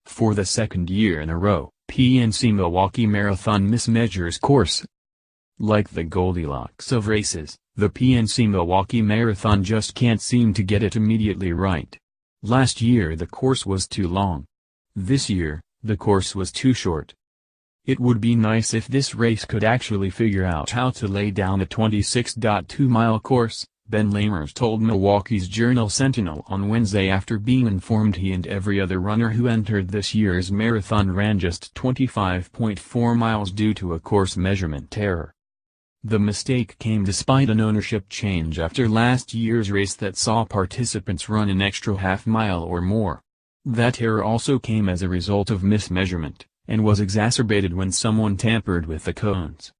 For the second year in a row, PNC Milwaukee Marathon mismeasures course. Like the Goldilocks of races, the PNC Milwaukee Marathon just can't seem to get it immediately right. Last year the course was too long. This year, the course was too short. It would be nice if this race could actually figure out how to lay down a 26.2-mile course, Ben Lamers told Milwaukee's journal Sentinel on Wednesday after being informed he and every other runner who entered this year's marathon ran just 25.4 miles due to a course measurement error. The mistake came despite an ownership change after last year's race that saw participants run an extra half-mile or more. That error also came as a result of mismeasurement, and was exacerbated when someone tampered with the cones.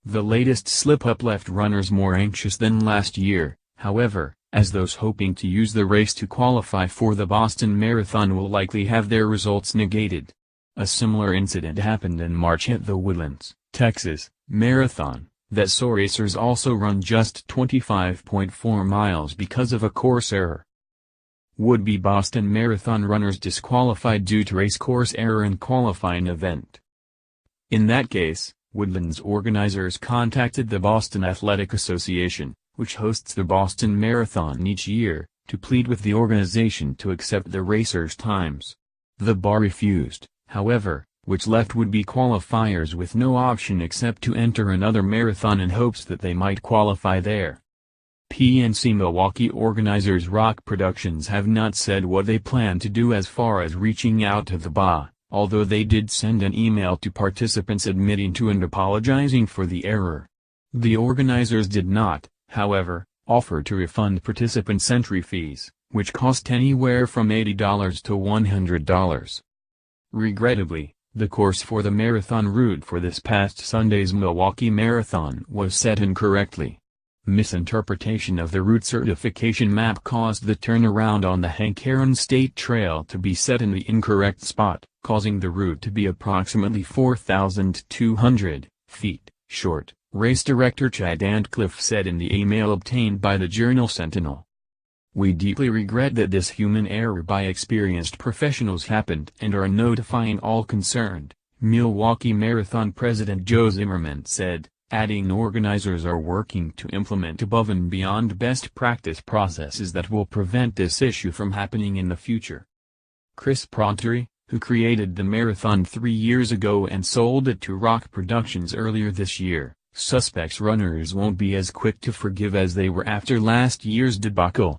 The latest slip-up left runners more anxious than last year, however, as those hoping to use the race to qualify for the Boston Marathon will likely have their results negated. A similar incident happened in March at the Woodlands, Texas, Marathon, that saw racers also run just 25.4 miles because of a course error. Would-be Boston Marathon runners disqualified due to race course error in qualifying event. In that case, Woodlands organizers contacted the Boston Athletic Association, which hosts the Boston Marathon each year, to plead with the organization to accept the racers' times. The bar refused, however, which left would-be qualifiers with no option except to enter another marathon in hopes that they might qualify there. PNC Milwaukee organizers Rock Productions have not said what they plan to do as far as reaching out to the BA, although they did send an email to participants admitting to and apologizing for the error. The organizers did not, however, offer to refund participants' entry fees, which cost anywhere from $80 to $100. Regrettably, the course for the marathon route for this past Sunday's Milwaukee Marathon was set incorrectly. Misinterpretation of the route certification map caused the turnaround on the Hank Aaron State Trail to be set in the incorrect spot, causing the route to be approximately 4,200 feet short, race director Chad Antcliffe said in the email obtained by the journal Sentinel. "We deeply regret that this human error by experienced professionals happened and are notifying all concerned," Milwaukee Marathon President Joe Zimmerman said, adding organizers are working to implement above and beyond best practice processes that will prevent this issue from happening in the future. Chris Prontery, who created the marathon 3 years ago and sold it to Rock Productions earlier this year, suspects runners won't be as quick to forgive as they were after last year's debacle.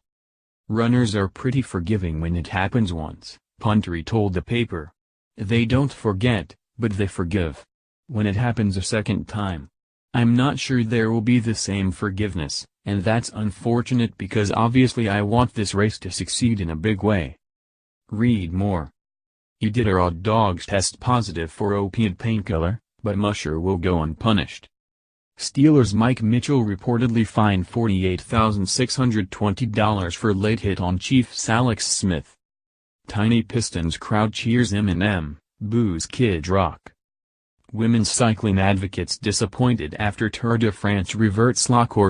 "Runners are pretty forgiving when it happens once," Prontery told the paper. "They don't forget, but they forgive. When it happens a second time, I'm not sure there will be the same forgiveness, and that's unfortunate because obviously I want this race to succeed in a big way." Read more. Iditarod dogs test positive for opiate painkiller, but musher will go unpunished. Steelers' Mike Mitchell reportedly fined $48,620 for late hit on Chiefs Alex Smith. Tiny Pistons crowd cheers Eminem, boos Kid Rock. Women's cycling advocates disappointed after Tour de France reverts la course.